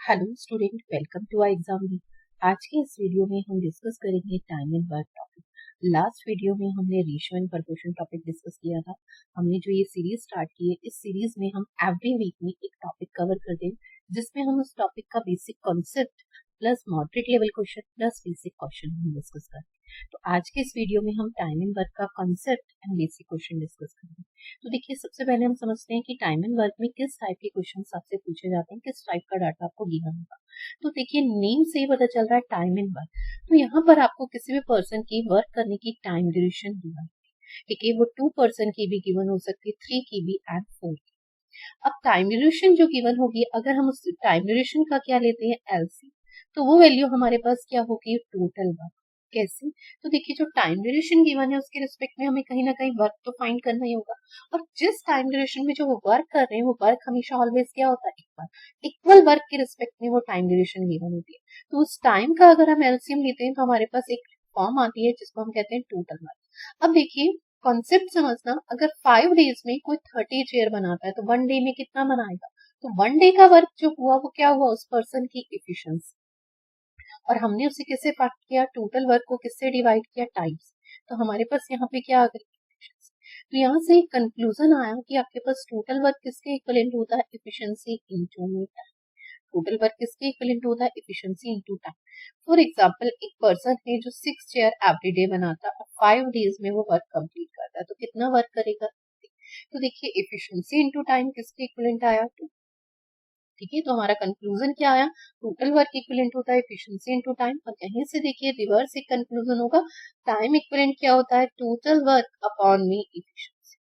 Hello student, welcome to our exam week. आज के इस वीडियो में हम डिस्कस करेंगे time and work topic. Last video में हमने ratio and proportion topic discuss किया था। हमने जो ये सीरीज स्टार्ट की है, इस सीरीज में हम एवरी वीक में एक टॉपिक कवर कर दें, जिसमें हम उस टॉपिक का basic concept plus moderate level question plus basic question हम डिस्कस करें। तो आज के इस वीडियो में हम टाइम एंड वर्क का concept and basic question discuss करेंगे। तो देखिए, सबसे पहले हम समझते हैं कि टाइम एंड वर्क में किस टाइप के क्वेश्चन आपसे पूछे जाते हैं, किस टाइप का डाटा आपको गिवन होगा। तो देखिए, नेम से ही पता चल रहा है टाइम एंड वर्क। तो यहाँ पर आपको किसी भी पर्सन की वर्क करने की टाइम ड्यूरेशन गिवन है। ठीक है, वो 2 पर्सन की भी गिवन हो सकती है, 3 की भी एंड 4 की। अब टाइम ड्यूरेशन जो गिवन होगी, अगर हम उस टाइम ड्यूरेशन का क्या लेते हैं, एलसी, तो वो वैल्यू हमारे पास क्या होगी, टोटल वर्क। कैसे? तो देखिए, जो टाइम ड्यूरेशन गिवन है उसके रिस्पेक्ट में हमें कहीं ना कहीं वर्क तो फाइंड करना ही होगा। और जिस टाइम ड्यूरेशन में जो वो वर्क कर रहे हैं, वो वर्क हमेशा ऑलवेज क्या होता है, इक्वल वर्क के रिस्पेक्ट में वो टाइम ड्यूरेशन गिवन होती है। तो उस टाइम का अगर हम एलसीएम लेते हैं तो हमारे पास एक फॉर्म आती है जिसको हम कहते हैं टोटल वर्क। अब देखिए, कॉन्सेप्ट समझना, अगर 5 डेज में कोई 30 चेयर बनाता है तो 1 डे में कितना बनाएगा। तो 1 डे का वर्क जो हुआ वो क्या हुआ, उस पर्सन की एफिशिएंसी। और हमने उसे किससे पार्ट किया, टोटल वर्क को किससे डिवाइड किया, टाइम्स। तो हमारे पास यहाँ पे क्या आ गई, efficiency। तो यहाँ से एक कंक्लूजन आया कि आपके पास टोटल वर्क किसके इक्वलेंट होता है, efficiency into time. Total work किसके इक्वलेंट होता है, efficiency into time. For example, एक पर्सन है जो 6 चेयर एवरी डे बनाता है और 5 डेज में वो वर्क कंप्लीट करता है, तो कितना वर्क करेगा। तो देखिए, एफिशिएंसी इनटू टाइम किसके इक्वलेंट आया, ठीक है। तो हमारा कंक्लूजन क्या आया, टोटल वर्क इक्विवेलेंट होता है एफिशिएंसी इनटू टाइम। और यहीं से देखिए, रिवर्स एक कंक्लूजन होगा, टाइम इक्विवेलेंट क्या होता है, टोटल वर्क अपॉन में एफिशिएंसी।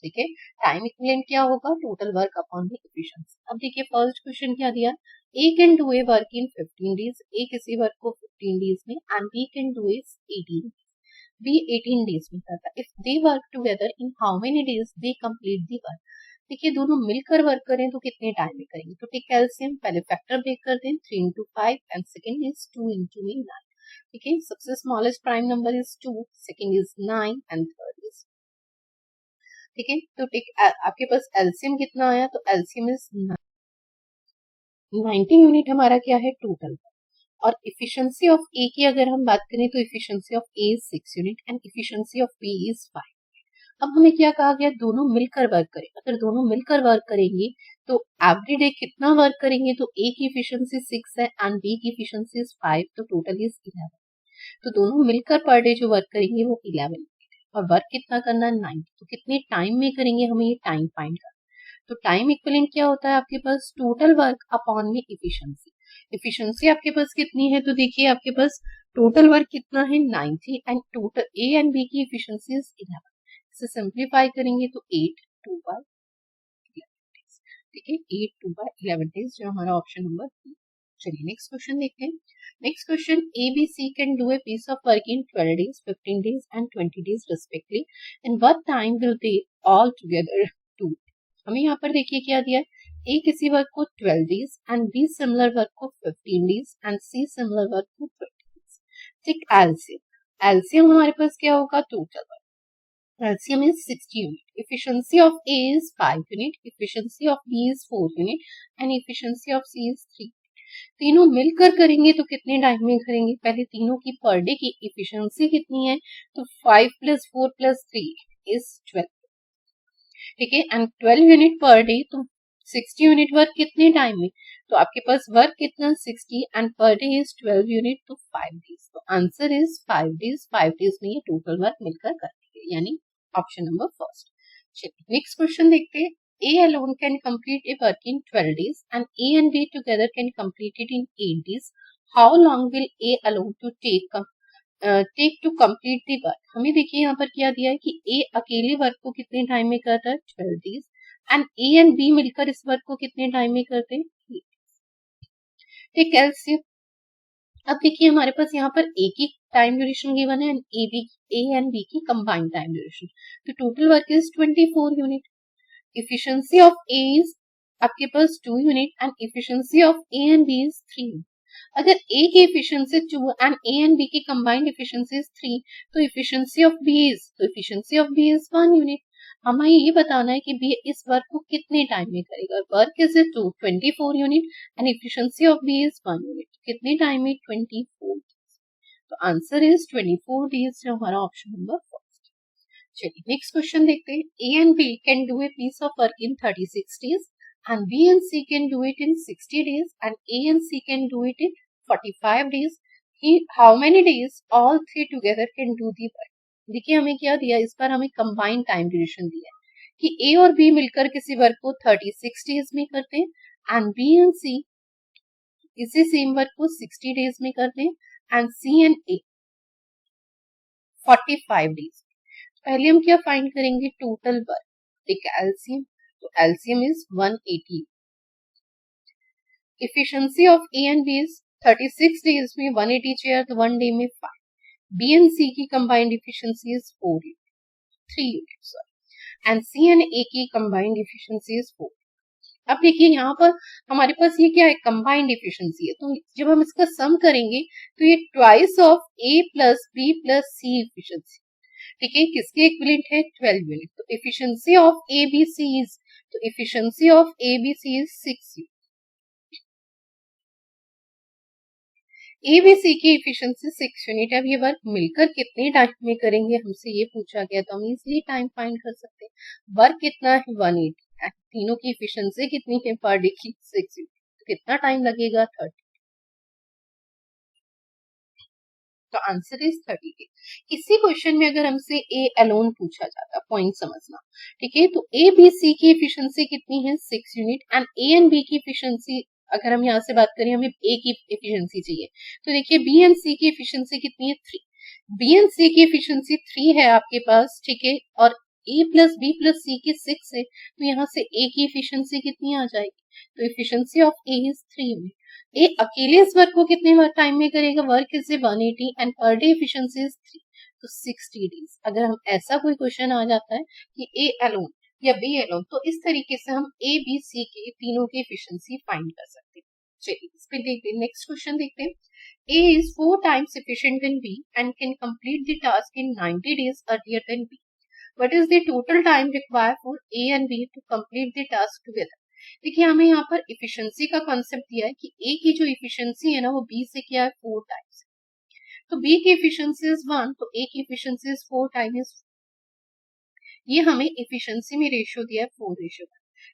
ठीक है, टाइम इक्विवेलेंट क्या होगा, टोटल वर्क अपॉन में एफिशिएंसी। अब देखिए, फर्स्ट क्वेश्चन क्या दिया, A can do a work in 15 days. A किसी वर्क को 15 डेज में, and B can do it 18, B 18 days में करता है। If they work together, in how many days they complete the work. देखिए, दोनों मिलकर वर्क करें तो कितने टाइम में करेंगे। तो टेक एलसीएम, पहले फैक्टर ब्रेक कर दें, 3 into 5 and second is 2 into 9। ठीक है, सबसे smallest prime number is 2, second is 9 and third is. ठीक है, तो टेक आपके पास एलसीएम कितना आया, तो एलसीएम इज 90 यूनिट हमारा क्या है, टोटल। और इफिशिएंसी ऑफ ए की अगर हम बात करें तो efficiency of A is 6 unit and efficiency of B is 5। अब हमें क्या कहा गया, दोनों मिलकर वर्क करें। अगर दोनों मिलकर वर्क करेंगे तो एवरी डे कितना वर्क करेंगे, तो ए की इफिशिएंसी 6 है एंड बी की इफिशिएंसी 5, तो टोटल इज 11। तो दोनों मिलकर पर डे जो वर्क करेंगे वो 11 और वर्क कितना करना है, 9। तो कितने टाइम में करेंगे, हमें ये टाइम फाइंड करना। तो टाइम इक्विवेलेंट क्या होता है आपके पास, टोटल वर्क अपॉन में एफिशिएंसी। एफिशिएंसी आपके पास कितनी है, तो देखिए आपके पास टोटल वर्क कितना है, 90 and total A and B की एफिशिएंसी इज 11। इसे सिंप्लीफाई करेंगे तो 8 2 बाय 11 डेज। ठीक है, 8 2 बाय 11 डेज, जो हमारा ऑप्शन नंबर बी। चलिए नेक्स्ट क्वेश्चन देखते हैं। Next question, A B C can do a piece of work in 12 days, 15 days and 20 days respectively. In what time will they all together do. हमें यहाँ पर देखिए क्या दिया है, ए किसी वर्क को 12 days and B similar work को 15 days and C similar work को 20 डेज। ठीक, एलसीएम, एलसीएम हमारे पास क्या होगा, total work. LCM is 60 unit. Efficiency of A is 5 unit. Efficiency of B is 4 unit. And efficiency of C is 3। तीनों मिलकर करेंगे तो कितने टाइम में करेंगे, पहले तीनों की पर डे की इफिशियंसी कितनी है, तो 5 + 4 + 3 is 12। ठीक है, एंड 12 यूनिट पर डे, तो 60 यूनिट वर्क कितने टाइम में, तो आपके पास वर्क कितना 60 and per day is 12 unit, तो 5 डेज। तो आंसर इज 5 डेज। 5 डेज में ये टोटल वर्क मिलकर करेंगे, यानी ऑप्शन नंबर फर्स्ट। चलिए नेक्स्ट क्वेश्चन देखते हैं। A alone can complete a work in 12 days and A and B together can complete it in 8 days. How long will A alone to take to complete the work? हमें देखिए यहाँ पर क्या दिया है कि A अकेले वर्क को कितने टाइम में करता है, 12 days, and A and B मिलकर इस वर्क को कितने टाइम में करते हैं, 8 डेज। ठीक है, अब देखिए हमारे पास यहाँ पर ए की टाइम ड्यूरेशन गिवन है, ए एंड बी की कंबाइंड टाइम ड्यूरेशन। तो total work is 24 unit. Efficiency of A is आपके पास 2 unit and efficiency of A and B is 3। अगर ए की इफिशिएंसी 2 एंड ए एंड बी की कंबाइंड इफिशिएंसी इज 3, तो efficiency of B is 1 unit. हमें ये बताना है कि बी इस वर्क को कितने टाइम में करेगा। Work is 24 unit and efficiency of B is 1 unit. कितने टाइम में? 24। तो आंसर इज 24 डेज, जो हमारा ऑप्शन नंबर फर्स्ट। चलिए नेक्स्ट क्वेश्चन देखते हैं। A and B can do a piece of work in 36 days and B and C can do it in 60 days and A and C can do it in 45 days. How many days all three together can do the work? देखिए हमें क्या दिया, इस बार हमें combined time duration दिया है कि A और B मिलकर किसी वर्क को 36 डेज में करते हैं एंड B एंड C इसी सेम वर्क को 60 डेज में करते हैं and C and A 45 days. पहले हम क्या फाइंड करेंगे? Total work. ठीक है, एलसीएम, तो LCM is 180। Efficiency of A and B is 36 days में 180 चेयर, तो 1 डे में 5। B and C की combined efficiency is 3 units, and C and A की combined efficiency is 4। अब देखिए यहाँ पर हमारे पास ये क्या है? combined efficiency है, तो जब हम इसका सम करेंगे तो ये twice of A plus B plus C efficiency, ठीक है, किसके इक्विवेलेंट है? 12 यूनिट। तो efficiency of ABC is, तो efficiency of ABC is 6 unit। ABC की एफिशिएंसी 6 यूनिट है। अब ये वर्क मिलकर कितने टाइम में करेंगे, हमसे ये पूछा गया, तो हम इजिली टाइम फाइंड कर सकते हैं। वर्क कितना है? 180। तीनों की एफिशिएंसी कितनी है पर डे की? 6 यूनिट। तो कितना टाइम लगेगा? 30। तो आंसर इज 30 डे। इसी क्वेश्चन में अगर हमसे ए अलोन पूछा जाता, पॉइंट समझना, ठीक है, तो ए बी सी की एफिशिएंसी कितनी है? 6 unit and A and B की एफिशिएंसी, अगर हम यहाँ से बात करें, हमें ए की एफिशिएंसी चाहिए, तो देखिए बी एंड सी की एफिशिएंसी कितनी है? 3। बी एंड सी की एफिशिएंसी 3 है आपके पास, ठीक है, और ए प्लस बी प्लस सी की 6 है, तो यहाँ से ए की एफिशिएंसी कितनी आ जाएगी? तो efficiency of A is 3 unit. A अकेले इस वर्क को कितने टाइम में करेगा? Work is 180 and per day efficiency is 3, तो 60 डेज। अगर हम ऐसा कोई क्वेश्चन आ जाता है कि ए अलोन या बी अलोन, तो इस तरीके से हम ए बी सी के तीनों की एफिशिएंसी फाइंड कर सकते हैं। चलिए इस पे देखते हैं, नेक्स्ट क्वेश्चन देखते हैं। A is 4 times efficient than B and can complete the task in 90 days earlier than B. What is the total time required for A and B to complete the task together? देखिए हमें यहाँ पर efficiency का concept दिया है कि ए की जो इफिशियंसी है ना वो बी से क्या है? 4 टाइम्स। तो बी की इफिशियंसी इज 1, तो ए की इफिशियंसी इज 4 टाइम्स। ये हमें इफिशियंसी में रेशियो दिया है 4:1।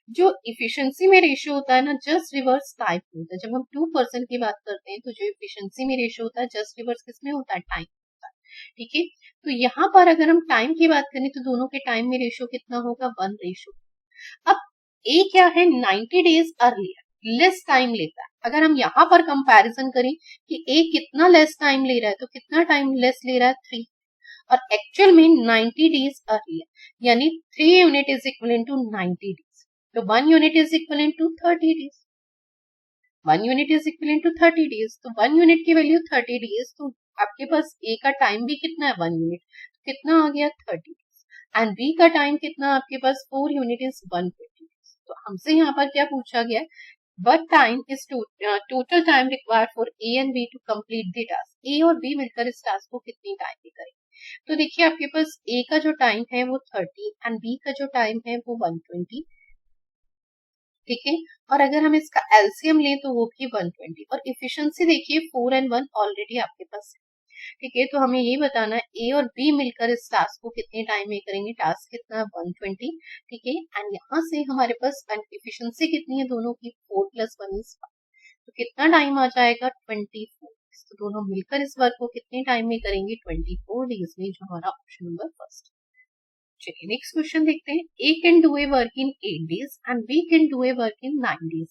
जो इफिशियंसी में रेशियो होता है ना, जस्ट रिवर्स टाइम होता है। जब हम 2% की बात करते हैं तो जो इफिशियंसी में रेशियो होता है जस्ट रिवर्स किसमें होता है? टाइम होता है, ठीक है। तो यहाँ पर अगर हम टाइम की बात करें तो दोनों के टाइम में रेशियो कितना होगा? 1:। अब ए क्या है? 90 डेज अर्लियर, लेस टाइम लेता है। अगर हम यहाँ पर कंपैरिजन करें कि ए कितना लेस टाइम ले रहा है, तो कितना टाइम लेस ले रहा है? 3, और एक्चुअल में 90 डेज अर्लियर, यानी 3 unit is equal to 90 days. तो 1 unit is equal to 30 days. 1 unit is equal to 30 days, तो 1 यूनिट की वैल्यू 30 डेज, तो आपके पास ए का टाइम भी कितना है? 1 यूनिट, तो कितना आ गया? 30 डेज। एंड बी का टाइम कितना आपके पास? 4 यूनिट इज 120 डेज। तो हमसे यहाँ पर क्या पूछा गया? What time is total time required for A and B to complete the task? A और B मिलकर इस टास्क को कितनी टाइम में करेंगे? तो देखिए आपके पास A का जो टाइम है वो 30 एंड B का जो टाइम है वो 120, ठीक है। और अगर हम इसका एलसीएम लें तो वो भी 120, और इफिशियंसी देखिए 4 and 1 ऑलरेडी आपके पास है, ठीक है। तो हमें ये बताना है ए और बी मिलकर इस टास्क को कितने टाइम में करेंगे? टास्क कितना है? 120, ठीक है। एंड यहाँ से हमारे पास एफिशिएंसी कितनी है दोनों की? 4 + 1 is 5, तो कितना टाइम आ जाएगा? 24। तो दोनों मिलकर इस वर्क को कितने टाइम में करेंगे? 24 डेज में, जो हमारा ऑप्शन नंबर फर्स्ट। चलिए नेक्स्ट क्वेश्चन देखते हैं। A can do a work in 8 days and B can do a work in 9 days.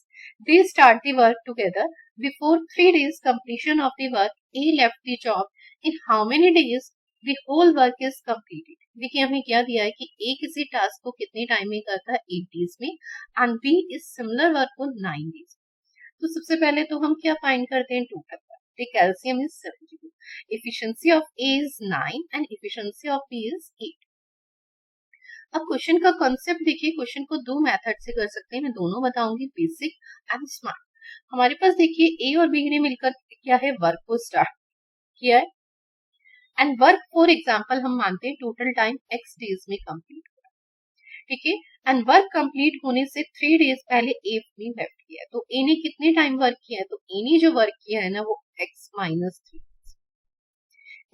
They start the work together. Before 3 days completion of the work, A left the job. In how many days the whole work is completed? देखिए हमें क्या दिया है कि A किसी task को कितने time में करता है? 8 डेज में, एंड B इस सिमिलर वर्क को 9 डेज। तो सबसे पहले तो हम क्या फाइंड करते हैं? Total work. The calcium is 72. Efficiency of A is 9 and efficiency of B is 8. अब क्वेश्चन का कॉन्सेप्ट देखिए, क्वेश्चन को दो मेथड से कर सकते हैं, मैं दोनों बताऊंगी, बेसिक एंड स्मार्ट। हमारे पास देखिए ए और बी ने मिलकर क्या है? वर्क को स्टार्ट किया है, एंड वर्क फॉर एग्जांपल हम मानते हैं टोटल टाइम x डेज में कंप्लीट हुआ, ठीक है। एंड वर्क कंप्लीट होने से 3 डेज पहले ए ने लेफ्ट किया है। तो ए ने कितने टाइम वर्क किया है? तो ए ने जो वर्क किया है ना वो x-3,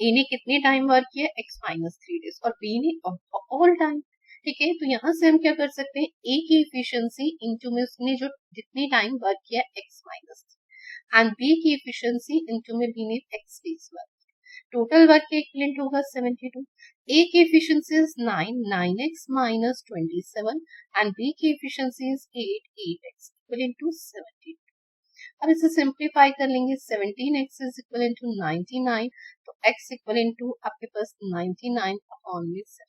ए ने कितने टाइम वर्क किया? x-3 days. और बी ने ऑल टाइम। ठीक है, तो यहाँ से हम क्या कर सकते हैं, ए की इफिशियंसी इंटू में उसने जो जितनी टाइम वर्क किया x-3 एंड बी की इफिशियंसी इंटू में बी ने x days work, total work के इक्विवेलेंट होगा 72। ए की efficiency is 9x minus 27 and B की efficiency is 8x equal to 72। अब इसे सिंप्लीफाई कर लेंगे, 17x इज इक्वल टू 99, तो x इक्वल टू आपके पास 99 अपॉन में 7।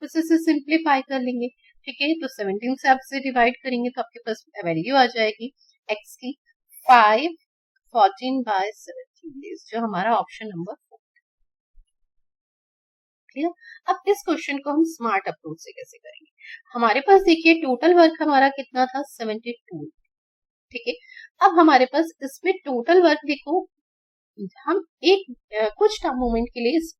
तो इसे सिंप्लीफाई कर लेंगे, ठीक है। तो 17 से आप इसे डिवाइड करेंगे तो आपके पास वैल्यू आ जाएगी x की 5 14/17 डेज, जो हमारा ऑप्शन नंबर 4। क्लियर। अब इस क्वेश्चन को हम स्मार्ट अप्रोच से कैसे करेंगे? हमारे पास देखिए टोटल वर्क हमारा कितना था, 72। ठीक है, अब हमारे पास इसमें टोटल वर्क देखो, हम एक कुछ मोमेंट के लिए इस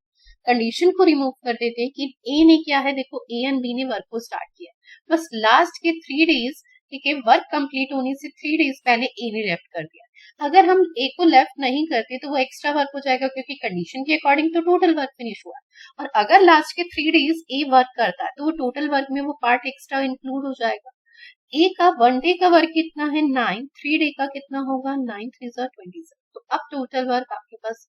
कंडीशन को रिमूव कर देते हैं कि ए ने क्या है, देखो ए एंड बी ने वर्क को स्टार्ट किया, बस लास्ट के 3 डेज, ठीक है, वर्क कंप्लीट होने से 3 डेज पहले ए ने लेफ्ट कर दिया। अगर हम ए को लेफ्ट नहीं करते तो वो एक्स्ट्रा वर्क हो जाएगा, क्योंकि कंडीशन के अकॉर्डिंग तो टोटल वर्क फिनिश हुआ। और अगर लास्ट के 3 डेज ए वर्क करता है तो वो टोटल वर्क में वो पार्ट एक्स्ट्रा इंक्लूड हो जाएगा। ए का 1 डे का वर्क कितना है, 9, 3 डे का कितना होगा, 9 3 27। तो अब टोटल वर्क आपके पास,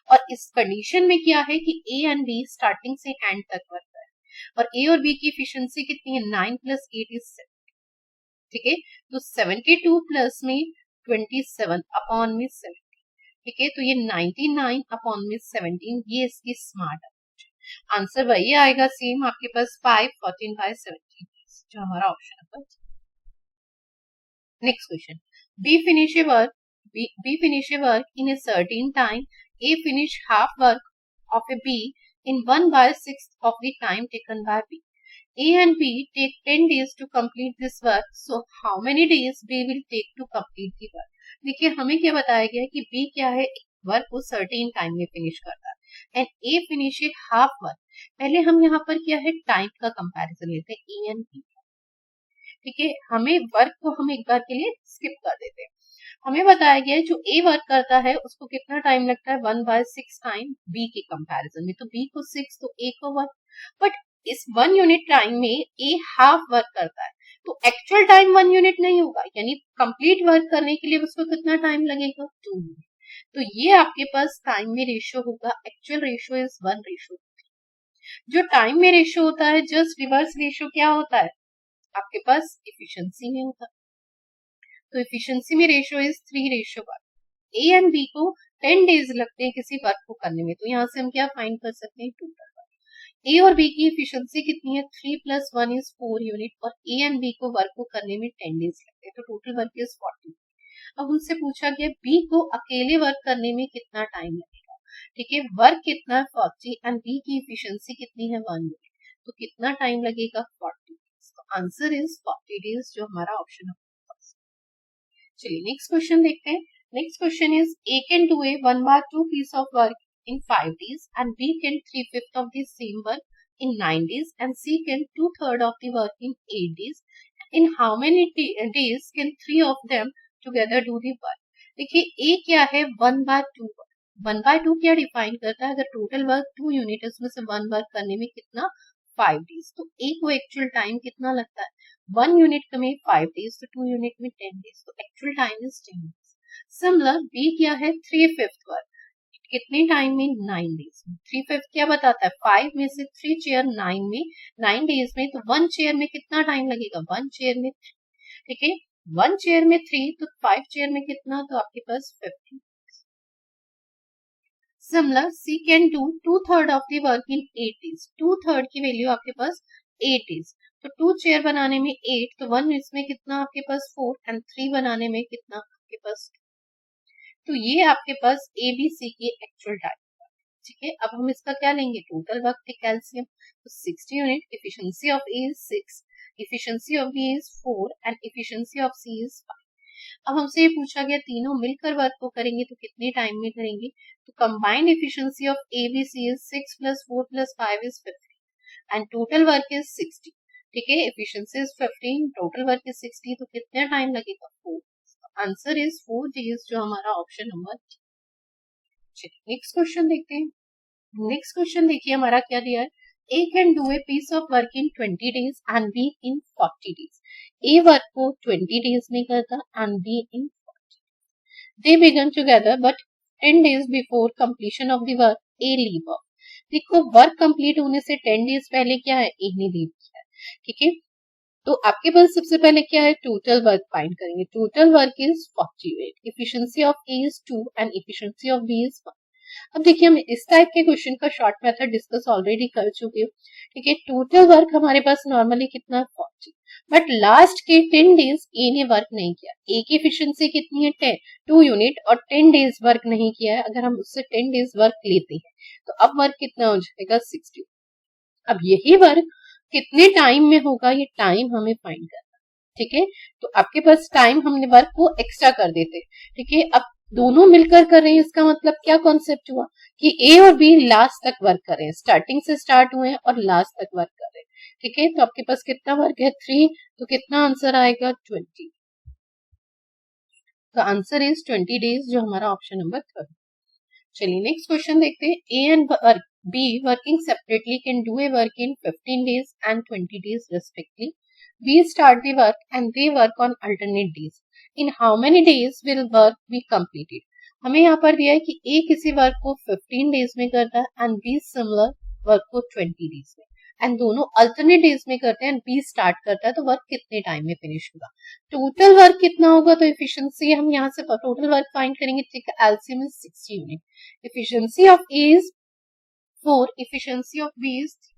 और इस कंडीशन में क्या है कि ए एंड बी स्टार्टिंग से एंड तक वर्क है, और ए और बी की एफिशिएंसी कितनी है, 9 + 8 इज 7। ठीक है, तो 72 प्लस में 27 अपॉन में 70। ठीक है, तो ये 99 अपॉन में 17, ये इसकी स्मार्ट अप्रोच है। आंसर वही आएगा सेम आपके पास 5 14/17, जो हमारा option number. Next question, B finish a work, B finish a work in a certain time, A finish half work of a B in 1/6 of the time taken by B. A and B take 10 days to complete this work. So how many days B will take to complete the work? देखिए हमें क्या बताया गया है कि B क्या है, work को सर्टेन टाइम में फिनिश करता है, and A finish A half work. पहले हम यहाँ पर क्या है, टाइम का कंपैरिजन लेते हैं A एंड B। ठीक है, हमें वर्क को हम एक बार के लिए स्किप कर देते हैं। हमें बताया गया है जो ए वर्क करता है उसको कितना टाइम लगता है, 1/6 टाइम बी के कंपैरिजन में। तो बी को 6 तो ए को 1, बट इस 1 यूनिट टाइम में ए हाफ वर्क करता है, तो एक्चुअल टाइम 1 यूनिट नहीं होगा, यानी कंप्लीट वर्क करने के लिए उसको कितना टाइम लगेगा, 2 यूनिट। तो ये आपके पास टाइम में रेशियो होगा, एक्चुअल रेशियो इज 1:3। जो टाइम में रेशियो होता है जस्ट रिवर्स रेशियो क्या होता है, आपके पास इफिशियंसी में होता है। तो इफिशियंसी में ratio is 3:1। A and B को 10 डेज लगते हैं किसी वर्क को करने में, तो यहाँ से हम क्या फाइंड कर सकते हैं, टोटल वर्क। ए और बी की इफिशियंसी कितनी है, 3 + 1 इज 4 यूनिट, और ए एंड बी को वर्क को करने में 10 डेज लगते हैं, तो टोटल वर्क इज 40। अब उनसे पूछा गया बी को अकेले वर्क करने में कितना टाइम लगेगा। ठीक है, वर्क कितना है, 40, एंड बी की इफिशियंसी कितनी है, 1 यूनिट, तो कितना टाइम लगेगा, 40 डेज। तो आंसर इज 40 डेज, जो हमारा ऑप्शन है। चलिए नेक्स्ट क्वेश्चन देखते हैं। Next question is a can do A 1/2 piece of work in 5 days and B can 3/5 of the same work in 9 days and C can 2/3 of the work in 8 days. In how many days can 3 of them together do the work? देखिए A क्या है, 1/2 work. 1/2 क्या define करता है, अगर total work 2 unit है उसमें से 1 वर्क करने में कितना, 5 डेज। तो A को एक्चुअल टाइम कितना लगता है, 1 यूनिट में 5 डेज, तो 2 यूनिट में 10 डेज, तो actual time is 10 days. Similar B क्या है, 3/5 वर्क, कितने टाइम में, 9 डेज में। 3/5 क्या बताता है, 5 में से 3 चेयर 9 में, 9 डेज में, तो 1 चेयर में कितना टाइम लगेगा, 1 चेयर में 3। ठीक है, 1 चेयर में 3, तो 5 चेयर में कितना, तो आपके पास 50। Similar C can do 2/3 of the work in 8 days. 2/3 की वैल्यू आपके पास 8 डेज, तो 2 चेयर बनाने में 8, तो 1 इसमें कितना आपके पास 4, एंड 3 बनाने में कितना आपके पास 2। तो ये आपके पास ए बी सी की एक्चुअल टाइम। ठीक है, अब हम इसका क्या लेंगे, टोटल वर्क थे कैल्शियम, तो 60 unit, efficiency of A is 6, efficiency of B is 4, and efficiency of C is 5। अब हमसे ये पूछा गया तीनों मिलकर वर्क को करेंगे तो कितने टाइम में करेंगे, तो combined efficiency of ABC is 6 + 4 + 5 is 50 and total work is 60। ठीक है, efficiency is 15, total work is 60, तो कितना टाइम लगेगा 4। आंसर इज 4 डेज, जो हमारा ऑप्शन नंबर। चलिए नेक्स्ट क्वेश्चन देखते हैं। नेक्स्ट क्वेश्चन देखिए हमारा क्या दिया है। A can do a piece of work in 20 days and B in 40 days. A work को 20 डेज में करता and B in 40। They begin together but 10 days before completion of the work A leave off. देखो work complete होने से 10 days पहले क्या है, ए ने लीव किया है। ठीक है, तो आपके पास सबसे पहले क्या है, टोटल वर्क फाइंड करेंगे। Total work is 48, efficiency of A is 2 and efficiency of B is 1। अब देखिए हम इस टाइप के क्वेश्चन का शॉर्ट मेथड डिस्कस ऑलरेडी कर चुके हो। ठीक है, टोटल वर्क हमारे पास नॉर्मली कितना 40, बट लास्ट के 10 डेज ए ने वर्क नहीं किया। ए की एफिशिएंसी कितनी है 10, 2 यूनिट, और 10 डेज वर्क नहीं किया है। अगर हम उससे 10 डेज वर्क लेते हैं तो अब वर्क कितना हो जाएगा 60। अब यही वर्क कितने टाइम में होगा, ये टाइम हमें फाइंड करना। ठीक है, तो आपके पास टाइम, हमने वर्क को एक्स्ट्रा कर देते। ठीक है, अब दोनों मिलकर कर रहे हैं, इसका मतलब क्या कॉन्सेप्ट हुआ कि ए और बी लास्ट तक वर्क कर रहे हैं, स्टार्टिंग से स्टार्ट हुए हैं और लास्ट तक वर्क कर रहे हैं। ठीक है, तो आपके पास कितना वर्क है 3, तो कितना आंसर आएगा 20। तो आंसर इज 20 डेज, जो हमारा ऑप्शन नंबर 3। चलिए नेक्स्ट क्वेश्चन देखते हैं। A and B working separately can do a work in 15 days and 20 days respectively. B start the work and they work on alternate days. In how many days will work be completed. हमें यहाँ पर दिया है कि ए किसी work को 15 days में करता है एंड बी सिमिलर वर्क को 20 डेज में, एंड दोनों अल्टरनेट डेज में करते हैं एंड बी स्टार्ट करता है, तो वर्क कितने टाइम में फिनिश होगा। टोटल वर्क कितना होगा, तो एफिशिएंसी हम यहाँ से टोटल वर्क फाइंड करेंगे। ठीक है, LCM is 60 unit, efficiency of A is 4, efficiency of B is 3।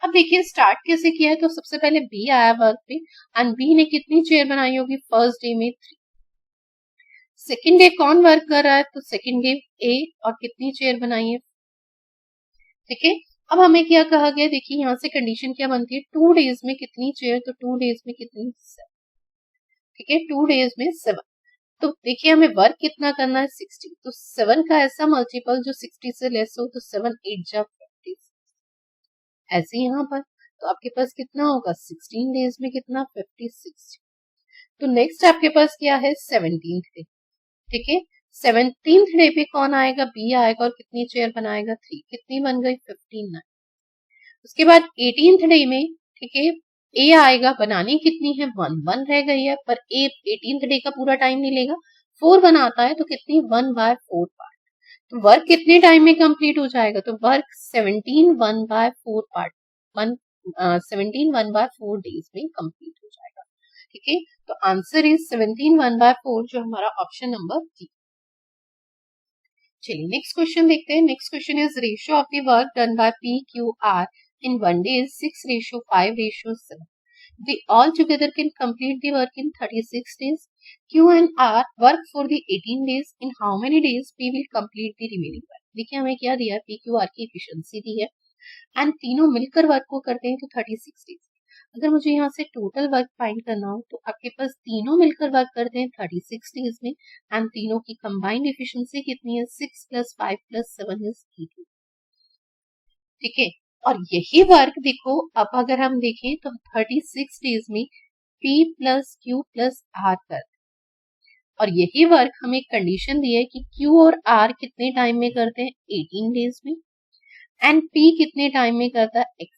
अब देखिए स्टार्ट कैसे किया है, तो सबसे पहले B आया वर्क पे एंड B ने कितनी चेयर बनाई होगी फर्स्ट डे में 3। सेकेंड डे कौन वर्क कर रहा है, तो सेकेंड डे A, और कितनी चेयर बनाई है। ठीक है, अब हमें क्या कहा गया, देखिए यहाँ से कंडीशन क्या बनती है, 2 डेज में कितनी चेयर, तो 2 डेज में कितनी 7। ठीक है, 2 डेज में 7। तो देखिए हमें वर्क कितना करना है 60, तो 7 का ऐसा मल्टीपल जो 60 से लेस हो, तो 7 8 जा 50। ऐसे यहाँ पर तो आपके पास कितना होगा 16 डेज में कितना 56। तो नेक्स्ट आपके पास क्या है 17th डे। ठीक है, 17th डे पे कौन आएगा, बी आएगा, और कितनी चेयर बनाएगा 3, कितनी बन गई 15। उसके बाद 18th डे में, ठीक है, ए आएगा, बनानी कितनी है 1, 1 रह गई है, पर ए 18th डे का पूरा टाइम नहीं लेगा, 4 बनाता है, तो कितनी 1/4 पार्ट। तो वर्क कितने टाइम में कंप्लीट हो जाएगा, तो वर्क 17 1/4 पार्ट 17 1/4 डेज में कंप्लीट हो जाएगा। ठीक है, तो आंसर इज 17 1/4, जो हमारा ऑप्शन नंबर डी। चलिए नेक्स्ट क्वेश्चन देखते हैं। Next question is ratio of the work done by P Q R in 1 day is 6:5:7. They all together can complete the work in 36 days. Q and R work for the 18 days. In how many days P will complete the remaining work? देखिए हमें क्या दिया है, P Q R की efficiency दी है and तीनों मिलकर work को करते हैं तो 36 डेज। अगर मुझे यहाँ से टोटल वर्क फाइंड करना हो तो आपके पास तीनों मिलकर वर्क करते हैं 36 डेज में एंड तीनों की कंबाइंड एफिशिएंसी कितनी है 6 + 5 + 7 इज 8। ठीक है, और यही वर्क देखो, अब अगर हम देखें तो 36 डेज में P + Q + R कर, और यही वर्क हमें कंडीशन दी है कि Q और R कितने टाइम में करते हैं 18 डेज में, एंड P कितने टाइम में करता है X,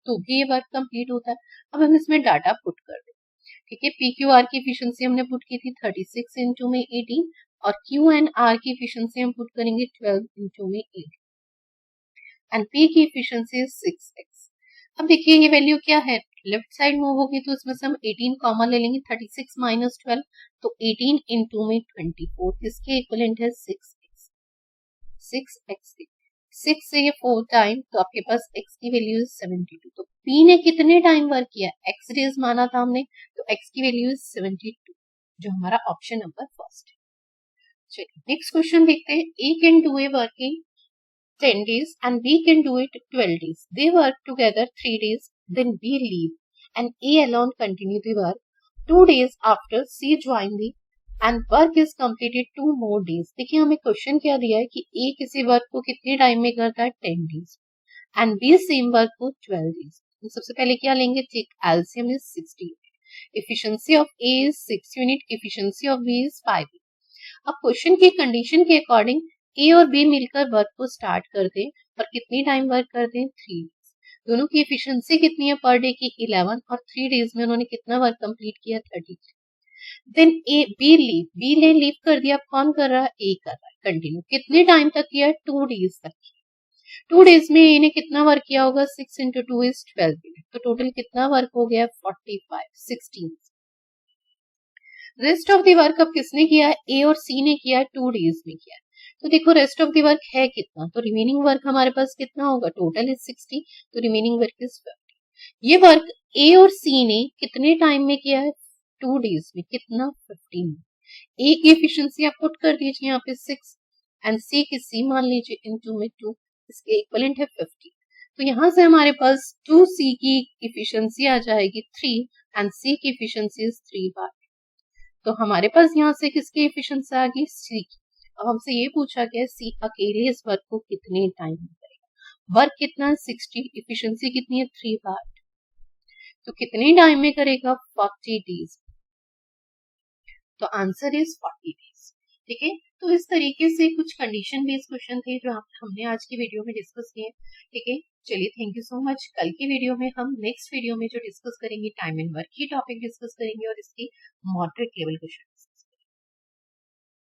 तो भी ये वर्क कंप्लीट होता है। अब हम इसमें डाटा पुट कर दें। ठीक है, P Q R की एफिशिएंसी हमने पुट की थी 36 इंटू में 18, और Q एंड R की एफिशिएंसी हम पुट करेंगे 12 इंटू में 8, एंड P की एफिशिएंसी 6x। अब देखिए ये वैल्यू क्या है, लेफ्ट साइड मूव होगी तो इसमें से हम 18 कॉमन ले लेंगे, 36 - 12, तो 18 इंटू में 24, इसके इक्वलेंट है 6x। 6 से ये 4 टाइम, तो आपके पास x की वैल्यू इज 72। तो P ने कितने टाइम वर्क किया, x डेज माना था हमने, तो x की वैल्यू इज 72, जो हमारा ऑप्शन नंबर फर्स्ट है। चलिए नेक्स्ट क्वेश्चन देखते हैं। A can do a working 10 days and B can do it 12 days. They work together 3 days, then B leave and A alone continue the work. 2 days after C join the and work is completed 2 more days. देखिए हमें question क्या दिया है कि A किसी work को कितने time में करता है 10 days and B same work को 12 days. सबसे पहले क्या लेंगे, check LCM is 60, efficiency of A is 6 unit, efficiency of B is 5 unit. अब क्वेश्चन की कंडीशन के अकॉर्डिंग ए और बी मिलकर वर्क को स्टार्ट कर दें और कितनी टाइम वर्क कर दें, 3 डेज। दोनों की एफिशिएंसी कितनी है पर डे की, 11, और 3 डेज में उन्होंने कितना वर्क कंप्लीट किया, 33। Then A B leave, B ने लीव कर दिया, अब कौन कर रहा है, ए कर रहा है कंटिन्यू। कितने टाइम तक किया, 2 डेज तक किया। 2 डेज में ए ने कितना वर्क किया होगा, 6 into 2 is 12 यूनिट, तो टोटल कितना वर्क हो गया, 45, 16। रेस्ट ऑफ द वर्क अब किसने किया है, ए और सी ने किया है, 2 डेज में किया है। तो देखो रेस्ट ऑफ द वर्क है कितना, तो रिमेनिंग वर्क हमारे पास कितना होगा, टोटल इज 60, तो रिमेनिंग वर्क इज 50। ये वर्क ए और सी ने कितने टाइम में किया है, 2 डेज में, कितना, 15। ए की एफिशिएंसी आप पुट कर दीजिए यहाँ पे 6 एंड सी की सी मान लीजिए इनटू में 2, इसके इक्वलेंट है 50। तो यहाँ से हमारे पास 2C की एफिशिएंसी आ जाएगी 3 एंड सी की एफिशिएंसी इज 3 बार। तो हमारे पास यहाँ से किसकी एफिशिएंसी आ गई, सी की। अब हमसे ये पूछा गया सी अकेले इस वर्क को कितने टाइम में करेगा, वर्क कितना है, 60, एफिशिएंसी कितनी है, 3 बार, तो कितने टाइम में करेगा, 40 डेज। तो आंसर इज 40 डेज। ठीक है, तो इस तरीके से कुछ कंडीशन बेस्ड क्वेश्चन थे जो हमने आज की वीडियो में डिस्कस किए। ठीक है, चलिए थैंक यू सो मच। कल की वीडियो में हम नेक्स्ट वीडियो में जो डिस्कस करेंगे टाइम एंड वर्क की टॉपिक डिस्कस करेंगे और इसकी मॉडरेट लेवल क्वेश्चन।